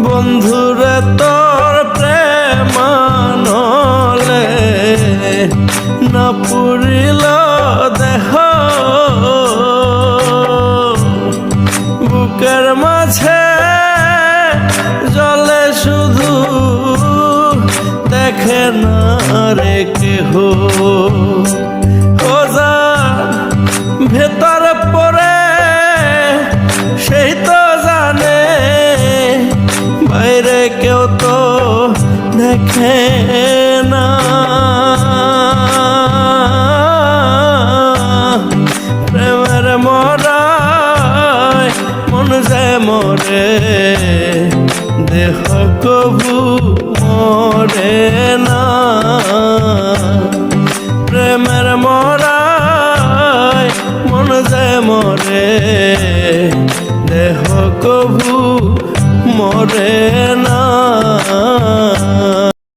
বন্ধুরে তোর প্রেমানলে না পুরিল দেহ বুকের মাঝে জলে শুধু দেখে না রে কেহ ভেতর পরে সেই তো জানে বাইরে কেউ তো দেখে না প্রেমের মরায় মন যে মরে দেহ কবু মরে না প্রেমের মরায় মন যে মরে দেহ কবু মরে না।